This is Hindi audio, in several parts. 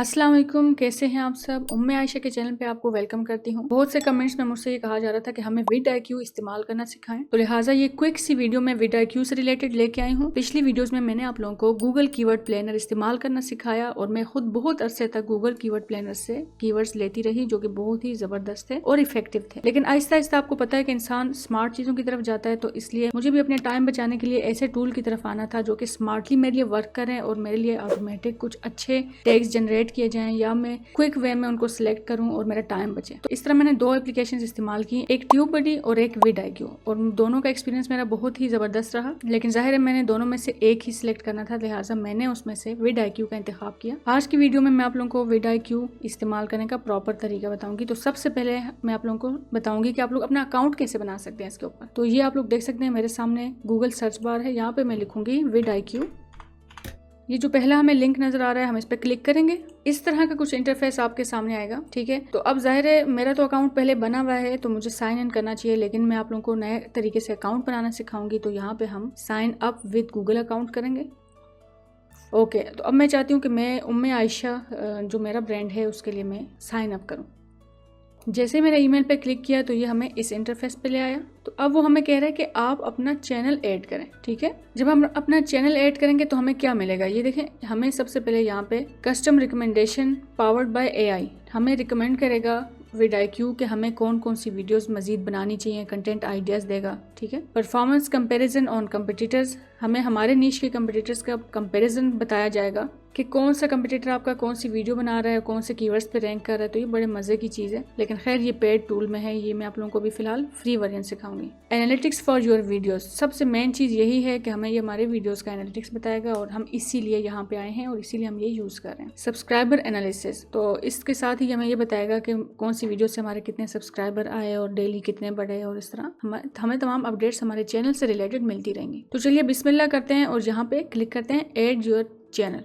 अस्सलाम वालेकुम, कैसे हैं आप सब। उम्मे आयशा के चैनल पे आपको वेलकम करती हूँ। बहुत से कमेंट्स में मुझसे ये कहा जा रहा था कि हमें vidIQ इस्तेमाल करना सिखाएं, तो लिहाजा ये क्विक सी वीडियो मैं vidIQ से रिलेटेड लेके आई हूँ। पिछली वीडियोस में मैंने आप लोगों को गूगल कीवर्ड प्लानर इस्तेमाल करना सिखाया और मैं खुद बहुत अरसे तक गूगल कीवर्ड प्लानर से कीवर्ड्स लेती रही, जो कि बहुत ही जबरदस्त थे और इफेक्टिव थे। लेकिन आहिस्ता आहिस्ता आपको पता है कि इंसान स्मार्ट चीजों की तरफ जाता है, तो इसलिए मुझे भी अपने टाइम बचाने के लिए ऐसे टूल की तरफ आना था जो कि स्मार्टली मेरे लिए वर्क करें और मेरे लिए ऑटोमेटिक कुछ अच्छे टैग्स जनरेट किए जाएं, या मैं क्विक वे में उनको सिलेक्ट करूं और मेरा टाइम बचे। तो इस तरह मैंने दो एप्लीकेशंस इस्तेमाल की, एक ट्यूबबडी और एक vidIQ, और दोनों का एक्सपीरियंस मेरा बहुत ही जबरदस्त रहा। लेकिन जाहिर है मैंने दोनों में से एक ही सिलेक्ट करना था, लिहाजा मैंने उसमें से vidIQ का इंतखाब किया। आज की वीडियो में मैं आप लोगों को vidIQ इस्तेमाल करने का प्रॉपर तरीका बताऊंगी। तो सबसे पहले मैं आप लोगों को बताऊंगी कि आप लोग अपना अकाउंट कैसे बना सकते हैं इसके ऊपर। तो ये आप लोग देख सकते हैं मेरे सामने गूगल सर्च बार है, यहाँ पे मैं लिखूंगी vidIQ। ये जो पहला हमें लिंक नजर आ रहा है, हम इस पर क्लिक करेंगे। इस तरह का कुछ इंटरफेस आपके सामने आएगा, ठीक है। तो अब जाहिर है मेरा तो अकाउंट पहले बना हुआ है, तो मुझे साइन इन करना चाहिए, लेकिन मैं आप लोगों को नए तरीके से अकाउंट बनाना सिखाऊंगी। तो यहाँ पे हम sign up with Google account करेंगे। ओके, तो अब मैं चाहती हूँ कि मैं उम्मे आयशा जो मेरा ब्रांड है उसके लिए मैं साइन अप करूँ। जैसे मैंने ईमेल पे क्लिक किया तो ये हमें इस इंटरफेस पे ले आया। तो अब वो हमें कह रहा है कि आप अपना चैनल ऐड करें, ठीक है। जब हम अपना चैनल ऐड करेंगे तो हमें क्या मिलेगा, ये देखें। हमें सबसे पहले यहाँ पे custom recommendation powered by AI हमें रिकमेंड करेगा vidIQ कि हमें कौन कौन सी वीडियोस मजीद बनानी चाहिए, कंटेंट आइडियाज देगा, ठीक है। परफॉर्मेंस कंपैरिजन ऑन कंपटीटर्स, हमें हमारे नीश के कंपटीटर्स का कंपैरिजन बताया जाएगा कि कौन सा कंपटीटर आपका कौन सी वीडियो बना रहा है, कौन से कीवर्ड्स पे रैंक कर रहा है। तो ये बड़े मजे की चीज़ है, लेकिन खैर ये पेड टूल में है, ये मैं आप लोगों को भी फिलहाल फ्री वर्जन सिखाऊंगी। एनालिटिक्स फॉर योर वीडियोस, सबसे मेन चीज़ यही है कि हमें ये हमारे वीडियोस का एनालिटिक्स बताएगा और हम इसीलिए यहाँ पे आए हैं और इसीलिए हम ये यूज़ कर रहे हैं। सब्सक्राइबर एनालिसिस, तो इसके साथ ही हमें ये बताएगा कि कौन सी वीडियो से हमारे कितने सब्सक्राइबर आए और डेली कितने बढ़े, और इस तरह हमें तमाम अपडेट्स हमारे चैनल से रिलेटेड मिलती रहेंगी। तो चलिए बिस्मिल्लाह करते हैं और यहाँ पे क्लिक करते हैं एड योर चैनल।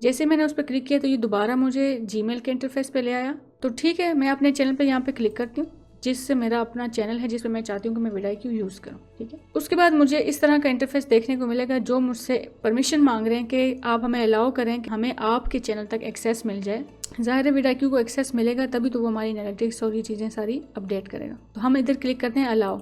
जैसे मैंने उस पर क्लिक किया तो ये दोबारा मुझे जीमेल के इंटरफेस पे ले आया। तो ठीक है, मैं अपने चैनल पे यहाँ पे क्लिक करती हूँ, जिससे मेरा अपना चैनल है, जिसमें मैं चाहती हूँ कि मैं vidIQ यूज़ करूँ, ठीक है। उसके बाद मुझे इस तरह का इंटरफेस देखने को मिलेगा जो मुझसे परमिशन मांग रहे हैं कि आप हमें अलाउ करें कि हमें आपके चैनल तक एक्सेस मिल जाए। ज़ाहिर है vidIQ को एक्सेस मिलेगा तभी तो वो हमारी एनालिटिक्स और ये चीज़ें सारी अपडेट करेगा। तो हम इधर क्लिक करते हैं अलाउ।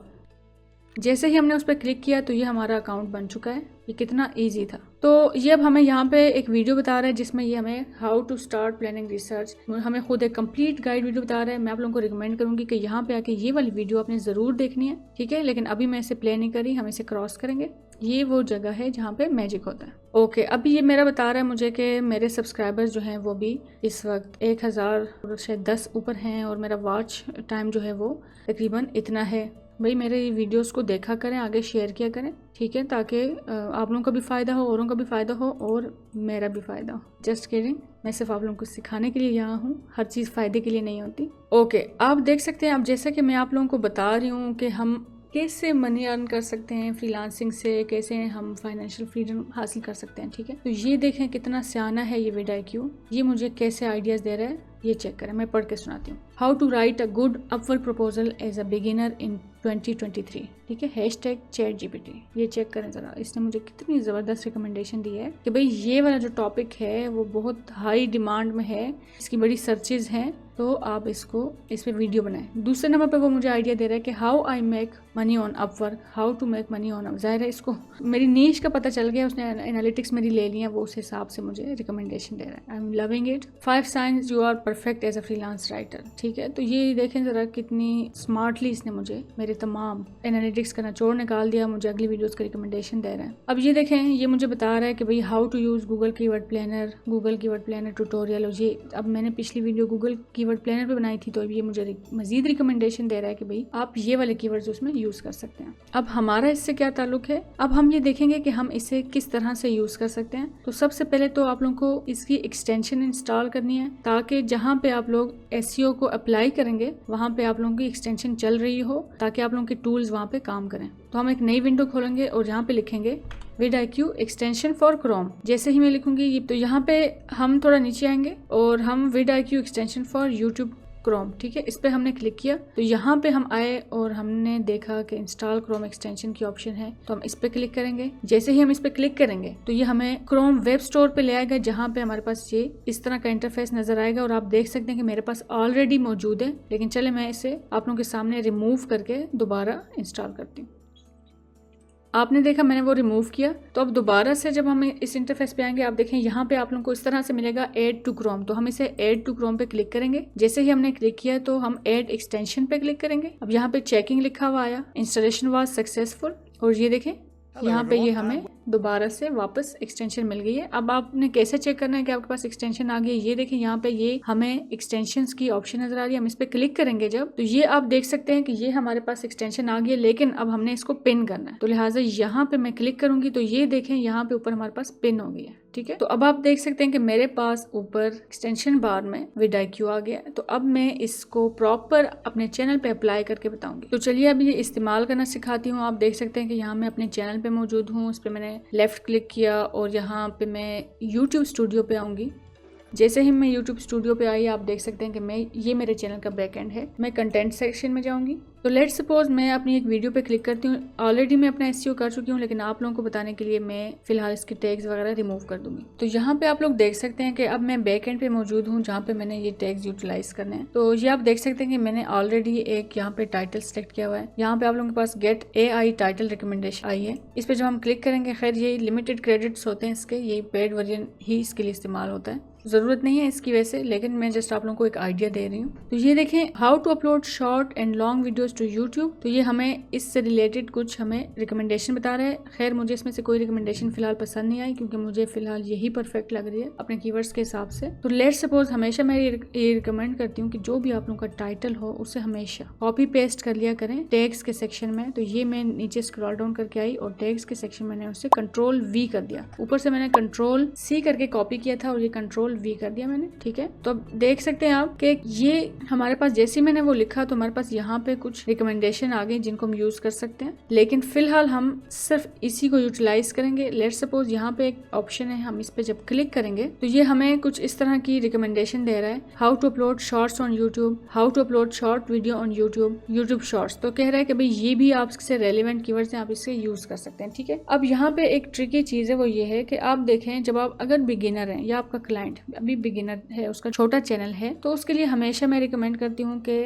जैसे ही हमने उस पर क्लिक किया तो ये हमारा अकाउंट बन चुका है। ये कितना इजी था। तो ये अब हमें यहाँ पे एक वीडियो बता रहा है जिसमें ये हमें how to start planning research, हमें खुद एक कंप्लीट गाइड वीडियो बता रहा है। मैं आप लोगों को रिकमेंड करूंगी कि यहाँ पे आके ये वाली वीडियो आपने ज़रूर देखनी है, ठीक है। लेकिन अभी मैं इसे प्ले नहीं करी, हम इसे क्रॉस करेंगे। ये वो जगह है जहाँ पे मैजिक होता है। ओके, अभी ये मेरा बता रहा है मुझे कि मेरे सब्सक्राइबर्स जो हैं वो भी इस वक्त 1010 ऊपर हैं और मेरा वॉच टाइम जो है वो तकरीबन इतना है। भाई मेरे वीडियोस को देखा करें, आगे शेयर किया करें, ठीक है, ताकि आप लोगों का भी फ़ायदा हो, औरों का भी फ़ायदा हो और मेरा भी फ़ायदा हो। जस्ट किडिंग, मैं सिर्फ आप लोगों को सिखाने के लिए यहाँ हूँ, हर चीज़ फ़ायदे के लिए नहीं होती। ओके, आप देख सकते हैं, अब जैसा कि मैं आप लोगों को बता रही हूँ कि हम कैसे मनी अर्न कर सकते हैं फ्रीलांसिंग से, कैसे हम फाइनेंशियल फ्रीडम हासिल कर सकते हैं, ठीक है। तो ये देखें कितना सियाना है ये vidIQ, ये मुझे कैसे आइडियाज़ दे रहा है, ये चेक करें। मैं पढ़ के सुनाती हूँ। How to write a good upward proposal as a beginner in 2023, ठीक है, #ChatGPT। ये चेक करें ज़रा, इसने मुझे कितनी ज़बरदस्त रिकमेंडेशन दी है कि भाई ये वाला जो टॉपिक है वो बहुत हाई डिमांड में है, इसकी बड़ी सर्चेज हैं, तो आप इस पे वीडियो बनाएं। दूसरे नंबर पे वो मुझे आइडिया दे रहा है कि how I make money on Upwork, how to make money on. जाहिर है इसको मेरी नीश का पता चल गया, उसने एनालिटिक्स मेरी ले लिया, वो उस हिसाब से मुझे रिकमेंडेशन दे रहा है। I am loving it. 5 science you are perfect as a freelance writer, ठीक है। तो ये देखें ज़रा कितनी स्मार्टली इसने मुझे मेरे तमाम एनालिटिक्स का निचोड़ निकाल दिया, मुझे अगली वीडियोस का रिकमेंडेशन दे रहा है। अब ये देखें, ये मुझे बता रहा है कि भाई how to use Google keyword planner tutorial. और ये अब मैंने पिछली वीडियो गूगल कीवर्ड प्लानर पे बनाई थी, तो ये मुझे मजीद रिकमेंडेशन दे रहा है कि भाई आप ये वाले कीवर्ड्स उसमें यूज़ कर सकते हैं। अब हमारा इससे क्या ताल्लुक है, अब हम ये देखेंगे कि हम इसे किस तरह से यूज़ कर सकते हैं। तो सबसे पहले तो आप लोगों को इसकी एक्सटेंशन इंस्टॉल करनी है, ताकि जहाँ पे आप लोग SEO को अप्लाई करेंगे वहाँ पे आप लोगों की एक्सटेंशन चल रही हो, ताकि आप लोगों के टूल्स वहाँ पे काम करें। तो हम एक नई विंडो खोलेंगे और जहाँ पे लिखेंगे vidIQ एक्सटेंशन फॉर क्रोम। जैसे ही मैं लिखूंगी तो यहाँ पे हम थोड़ा नीचे आएंगे और हम vidIQ extension for YouTube Chrome, ठीक है। इस पे हमने क्लिक किया तो यहाँ पे हम आए और हमने देखा कि इंस्टॉल क्रोम एक्सटेंशन की ऑप्शन है, तो हम इस पे क्लिक करेंगे। जैसे ही हम इस पे क्लिक करेंगे तो ये हमें क्रोम वेब स्टोर पे ले आएगा, जहाँ पे हमारे पास ये इस तरह का इंटरफेस नजर आएगा और आप देख सकते हैं कि मेरे पास ऑलरेडी मौजूद है। लेकिन चले मैं इसे आप लोगों के सामने रिमूव करके दोबारा इंस्टॉल करती हूँ। आपने देखा मैंने वो रिमूव किया, तो अब दोबारा से जब हम इस इंटरफेस पे आएंगे, आप देखें यहाँ पे आप लोगों को इस तरह से मिलेगा ऐड टू क्रोम। तो हम इसे ऐड टू क्रोम पे क्लिक करेंगे। जैसे ही हमने क्लिक किया तो हम ऐड एक्सटेंशन पे क्लिक करेंगे। अब यहाँ पे चेकिंग लिखा हुआ आया, इंस्टॉलेशन वाज सक्सेसफुल, और ये देखें यहाँ पे ये हमें दोबारा से वापस एक्सटेंशन मिल गई है। अब आपने कैसे चेक करना है कि आपके पास एक्सटेंशन आ गई, ये देखें यहाँ पे ये हमें एक्सटेंशंस की ऑप्शन नजर आ रही है। हम इस पे क्लिक करेंगे जब, तो ये आप देख सकते हैं कि ये हमारे पास एक्सटेंशन आ गई है, लेकिन अब हमने इसको पिन करना है। तो लिहाजा यहाँ पे मैं क्लिक करूंगी तो ये देखें यहाँ पे ऊपर हमारे पास पिन हो गई है, ठीक है। तो अब आप देख सकते हैं कि मेरे पास ऊपर एक्सटेंशन बार में vidIQ आ गया है। तो अब मैं इसको प्रॉपर अपने चैनल पे अप्लाई करके बताऊंगी। तो चलिए अब ये इस्तेमाल करना सिखाती हूँ। आप देख सकते हैं कि यहाँ मैं अपने चैनल पे मौजूद हूँ। उस पर मैंने लेफ्ट क्लिक किया और यहाँ पे मैं YouTube स्टूडियो पे आऊंगी। जैसे ही मैं YouTube स्टूडियो पे आई, आप देख सकते हैं कि ये मेरे चैनल का बैकएंड है। मैं कंटेंट सेक्शन में जाऊंगी। तो लेट्स सपोज मैं अपनी एक वीडियो पे क्लिक करती हूँ। ऑलरेडी मैं अपना SEO कर चुकी हूँ, लेकिन आप लोगों को बताने के लिए मैं फिलहाल इसके टैग्स वगैरह रिमूव कर दूंगी। तो यहाँ पे आप लोग देख सकते हैं कि अब मैं बैकएंड पे मौजूद हूँ, जहाँ पे मैंने ये टैग्स यूटिलाइज करने हैं। तो ये आप देख सकते हैं कि मैंने ऑलरेडी एक यहाँ पे टाइटल सेलेक्ट किया हुआ है। यहाँ पे आप लोगों के पास गेट AI टाइटल रिकमेंडेशन आई है। इस पे जब हम क्लिक करेंगे, खैर ये लिमिटेड क्रेडिट्स होते हैं इसके, ये पेड वर्जन ही इसके लिए इस्तेमाल होता है, जरूरत नहीं है इसकी वैसे, लेकिन मैं जस्ट आप लोगों को एक आइडिया दे रही हूँ। तो ये देखें, how to upload short and long videos to YouTube. तो ये हमें इससे रिलेटेड कुछ हमें रिकमेंडेशन बता रहा है। खैर मुझे इसमें से कोई रिकमेंडेशन फिलहाल पसंद नहीं आई, क्योंकि मुझे फिलहाल यही परफेक्ट लग रही है अपने कीवर्ड्स के हिसाब से। तो लेट्स सपोज हमेशा मैं ये रिकमेंड करती हूँ कि जो भी आप लोगों का टाइटल हो उसे हमेशा कॉपी पेस्ट कर लिया करें टैग्स के सेक्शन में। तो ये मैं नीचे स्क्रॉल डाउन करके आई और टैग्स के सेक्शन मैंने उसे Ctrl+V कर दिया। ऊपर से मैंने Ctrl+C करके कॉपी किया था और ये Ctrl+V कर दिया मैंने, ठीक है। तो अब देख सकते हैं आप कि ये हमारे पास जैसे मैंने वो लिखा तो हमारे पास यहाँ पे कुछ रिकमेंडेशन आ गई जिनको हम यूज कर सकते हैं, लेकिन फिलहाल हम सिर्फ इसी को यूटिलाइज करेंगे। लेट्स सपोज यहाँ पे एक ऑप्शन है, हम इस पे जब क्लिक करेंगे तो ये हमें कुछ इस तरह की रिकमेंडेशन दे रहा है, how to upload shorts on YouTube, how to upload short video on YouTube shorts. तो कह रहा है कि भाई ये भी आपसे रेलिवेंट कीवर्ड्स हैं, आप इसे यूज कर सकते हैं, ठीक है। अब यहाँ पे एक ट्रिकी चीज है, वो ये है कि आप देखें, जब आप अगर बिगिनर हैं या आपका क्लाइंट अभी बिगिनर है, उसका छोटा चैनल है, तो उसके लिए हमेशा मैं रिकमेंड करती हूँ कि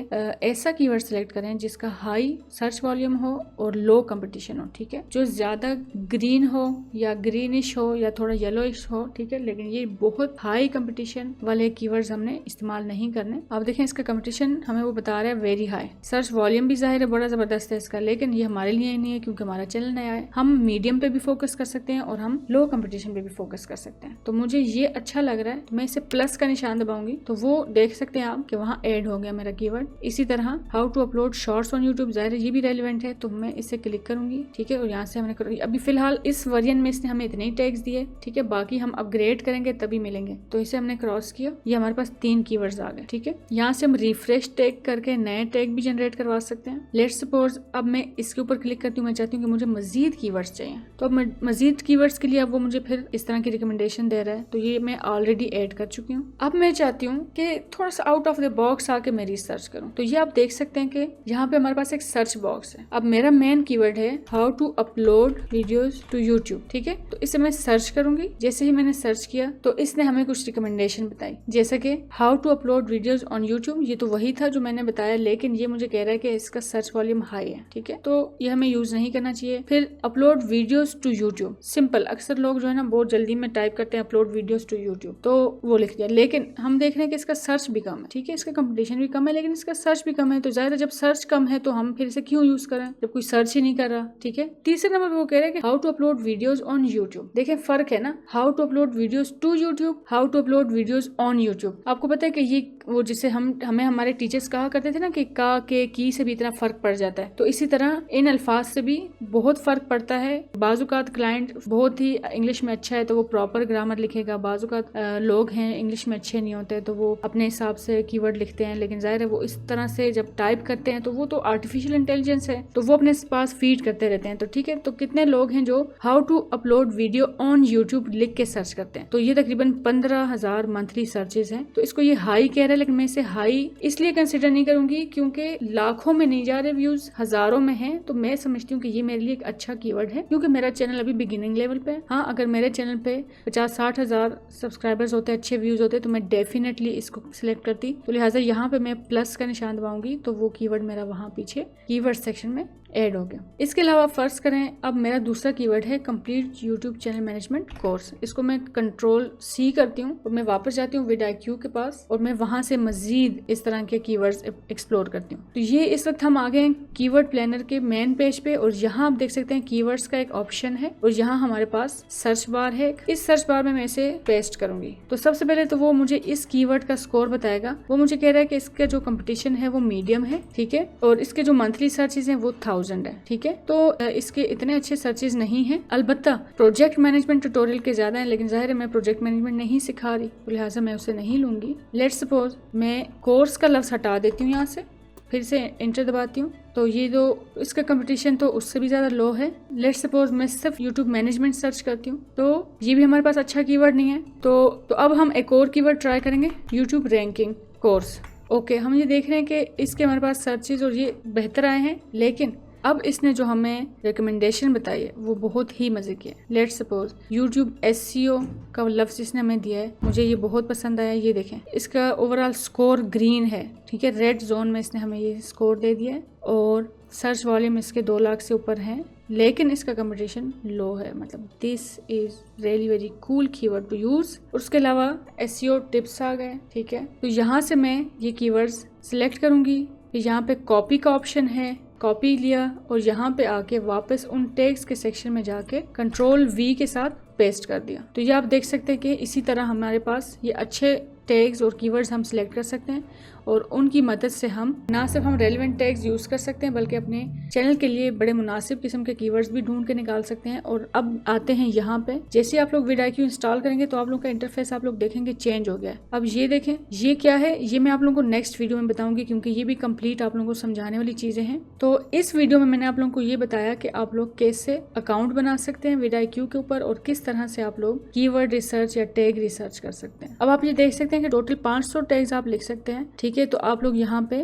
ऐसा कीवर्ड सेलेक्ट करें जिसका हाई सर्च वॉल्यूम हो और लो कंपटीशन हो, ठीक है। जो ज्यादा ग्रीन हो या ग्रीनिश हो या थोड़ा येलोइश हो, ठीक है, लेकिन ये बहुत हाई कंपटीशन वाले कीवर्ड्स हमने इस्तेमाल नहीं करने। आप देखें इसका कंपटीशन हमें वो बता रहा है वेरी हाई, सर्च वॉल्यूम भी जाहिर है बड़ा जबरदस्त है इसका, लेकिन ये हमारे लिए नहीं है क्योंकि हमारा चैनल नया है। हम मीडियम पे भी फोकस कर सकते हैं और हम लो कंपटीशन पे भी फोकस कर सकते हैं। तो मुझे ये अच्छा लग रहा है, मैं इसे प्लस का निशान दबाऊंगी तो वो देख सकते हैं आप कि वहाँ ऐड हो गया मेरा कीवर्ड। इसी तरह how to upload shorts on YouTube, जाहिर है ये भी रेलिवेंट है, तो मैं इसे क्लिक करूंगी, ठीक है, और यहाँ से हमने करूंगी। अभी फिलहाल इस वर्जन में इसने हमें इतने ही टैग्स दिए, ठीक है, बाकी हम अपग्रेड करेंगे तभी मिलेंगे। तो इसे हमने क्रॉस किया, ये हमारे पास 3 कीवर्ड्स आ गए, ठीक है। यहाँ से हम रिफ्रेश टैग करके नए टैग भी जनरेट करवा सकते हैं। लेट्स सपोज अब मैं इसके ऊपर क्लिक करती हूँ, मैं चाहती हूँ कि मुझे मजीद कीवर्ड्स चाहिए, तो अब मजीद कीवर्ड्स के लिए अब वो मुझे फिर इस तरह की रिकमेंडेशन दे रहा है। तो ये मैं ऑलरेडी ऐड कर चुकी हूँ। अब मैं चाहती हूँ कि थोड़ा सा आउट ऑफ द बॉक्स आके मैं रिसर्च करूँ। तो ये आप देख सकते हैं कि यहाँ पे हमारे पास एक सर्च बॉक्स है। अब मेरा मेन कीवर्ड है how to upload videos to YouTube, ठीक है। तो इसे मैं सर्च करूंगी। जैसे ही मैंने सर्च किया तो इसने हमें कुछ रिकमेंडेशन बताई, जैसे कि how to upload videos on YouTube. ये तो वही था जो मैंने बताया, लेकिन ये मुझे कह रहा है कि इसका सर्च वॉल्यूम हाई है, ठीक है, तो ये हमें यूज नहीं करना चाहिए। फिर upload videos to YouTube, simple, अक्सर लोग जो है ना बहुत जल्दी में टाइप करते हैं अपलोड वीडियोस टू यूट्यूब, तो वो लिख दिया, लेकिन हम देख रहे हैं कि इसका सर्च भी कम है, ठीक है, इसका कंपटीशन भी कम है, लेकिन इसका सर्च भी कम है। तो जाहिर है जब सर्च कम है तो हम फिर इसे क्यों यूज करें जब कोई सर्च ही नहीं कर रहा, ठीक है। तीसरे नंबर पे वो कह रहे हैं कि how to upload videos on YouTube. देखें फर्क है ना, how to upload videos to YouTube, how to upload videos on YouTube. आपको पता है कि ये वो जिसे हमें हमारे टीचर्स कहा करते थे ना कि का के की से भी इतना फर्क पड़ जाता है, तो इसी तरह इन अल्फाज से भी बहुत फर्क पड़ता है। बाजुकात क्लाइंट बहुत ही इंग्लिश में अच्छा है तो वो प्रॉपर ग्रामर लिखेगा, बाजुकात लोग हैं इंग्लिश में अच्छे नहीं होते तो वो अपने हिसाब से कीवर्ड लिखते हैं, लेकिन जाहिर है वो इस तरह से जब टाइप करते हैं तो वो तो आर्टिफिशियल इंटेलिजेंस है, तो वो अपने पास फीड करते रहते हैं। तो ठीक है, तो कितने लोग हैं जो how to upload video on YouTube लिख के सर्च करते हैं, तो ये तकरीबन 15,000 मंथली सर्चेज हैं। तो इसको ये हाई कह रहा है, लेकिन मैं इसे हाई इसलिए कंसिडर नहीं करूंगी क्योंकि लाखों में नहीं जा रहे व्यूज, हजारों में है। तो मैं समझती हूँ कि ये मेरे लिए एक अच्छा कीवर्ड है क्योंकि मेरा चैनल अभी बिगिनिंग लेवल पे है। हाँ, अगर मेरे चैनल पे 50-60 हजार सब्सक्राइबर्स होते, अच्छे व्यूज होते, तो मैं डेफिनेटली इसको सिलेक्ट करती। तो लिहाजा यहाँ पे मैं प्लस का निशान दबाऊंगी तो वो कीवर्ड मेरा वहाँ पीछे कीवर्ड सेक्शन में ऐड हो गया। इसके अलावा फर्ज करें अब मेरा दूसरा कीवर्ड है complete YouTube channel management course. इसको मैं कंट्रोल C करती हूँ और मैं वापस जाती हूँ vidIQ के पास और मैं वहां से मजीद इस तरह के कीवर्ड्स एक्सप्लोर करती हूँ। तो ये इस वक्त हम आ गए हैं कीवर्ड प्लानर के मेन पेज पे और यहाँ आप देख सकते हैं कीवर्ड्स का एक ऑप्शन है और यहाँ हमारे पास सर्च बार है। इस सर्च बार में मैं इसे पेस्ट करूंगी। तो सबसे पहले तो वो मुझे इस कीवर्ड का स्कोर बताएगा। वो मुझे कह रहा है कि इसका जो कंपटीशन है वो मीडियम है, ठीक है, और इसके जो मंथली सर्चेज हैं वो 1000 है, ठीक है। तो इसके इतने अच्छे सर्चेज नहीं हैं, अलबत्ता प्रोजेक्ट मैनेजमेंट ट्यूटोरियल के ज्यादा हैं, लेकिन जाहिर है मैं प्रोजेक्ट मैनेजमेंट नहीं सिखा रही तो लिहाजा मैं उसे नहीं लूंगी। लेट्स सपोज मैं कोर्स का लफ्ज हटा देती हूँ, यहाँ से फिर से एंटर दबाती हूँ तो ये जो इसका कंपटीशन तो उससे भी ज्यादा लो है। लेट्स सपोज मैं सिर्फ यूट्यूब मैनेजमेंट सर्च करती हूँ तो ये भी हमारे पास अच्छा कीवर्ड नहीं है। तो अब हम एक और कीवर्ड ट्राई करेंगे, यूट्यूब रैंकिंग कोर्स। ओके, हम ये देख रहे हैं कि इसके हमारे पास सर्चेज और ये बेहतर आए हैं, लेकिन अब इसने जो हमें रिकमेंडेशन बताई है वो बहुत ही मजे की है। लेट्स सपोज यूट्यूब SEO का लफ्ज इसने हमें दिया है, मुझे ये बहुत पसंद आया। ये देखें, इसका ओवरऑल स्कोर ग्रीन है, ठीक है, रेड जोन में इसने हमें ये स्कोर दे दिया है और सर्च वॉल्यूम इसके 2 लाख से ऊपर है, लेकिन इसका कंपटीशन लो है। मतलब this is really very cool keyword to use. उसके अलावा SEO टिप्स आ गए, ठीक है। तो यहाँ से मैं ये कीवर्ड्स सिलेक्ट करूंगी, यहाँ पे कॉपी का ऑप्शन है, कॉपी लिया और यहाँ पे आके वापस उन टैग्स के सेक्शन में जाके कंट्रोल V के साथ पेस्ट कर दिया। तो ये आप देख सकते हैं कि इसी तरह हमारे पास ये अच्छे टैग्स और कीवर्ड्स हम सिलेक्ट कर सकते हैं और उनकी मदद से हम ना सिर्फ हम रेलेवेंट टैग्स यूज कर सकते हैं बल्कि अपने चैनल के लिए बड़े मुनासिब किस्म के कीवर्ड्स भी ढूंढ के निकाल सकते हैं। और अब आते हैं यहाँ पे, जैसे आप लोग vidIQ इंस्टॉल करेंगे तो आप लोग का इंटरफेस आप लोग देखेंगे चेंज हो गया है। अब ये देखें, ये क्या है, ये मैं आप लोगों को नेक्स्ट वीडियो में बताऊंगी क्योंकि ये भी कंप्लीट आप लोगों को समझाने वाली चीजें हैं। तो इस वीडियो में मैंने आप लोगों को ये बताया कि आप लोग कैसे अकाउंट बना सकते हैं vidIQ के ऊपर और किस तरह से आप लोग कीवर्ड रिसर्च या टैग रिसर्च कर सकते हैं। अब आप ये देख सकते हैं कि टोटल 500 टैग्स आप लिख सकते हैं, ठीक है। तो आप लोग यहाँ पे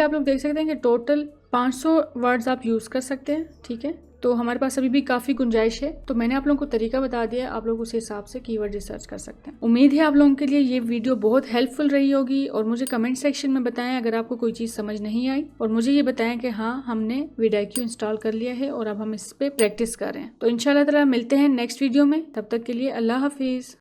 आप लोग देख सकते हैं कि टोटल 500 वर्ड्स आप यूज कर सकते हैं, ठीक है। तो हमारे पास अभी भी काफी गुंजाइश है। तो मैंने आप लोगों को तरीका बता दिया, आप लोग उस हिसाब से कीवर्ड रिसर्च कर सकते हैं। उम्मीद है आप लोगों के लिए ये वीडियो बहुत हेल्पफुल रही होगी और मुझे कमेंट सेक्शन में बताएं अगर आपको कोई चीज समझ नहीं आई और मुझे ये बताएं कि हाँ हमने vidIQ इंस्टॉल कर लिया है और अब हम इस पे प्रैक्टिस कर रहे हैं। तो इंशाल्लाह ताला मिलते हैं नेक्स्ट वीडियो में, तब तक के लिए अल्लाह हाफिज।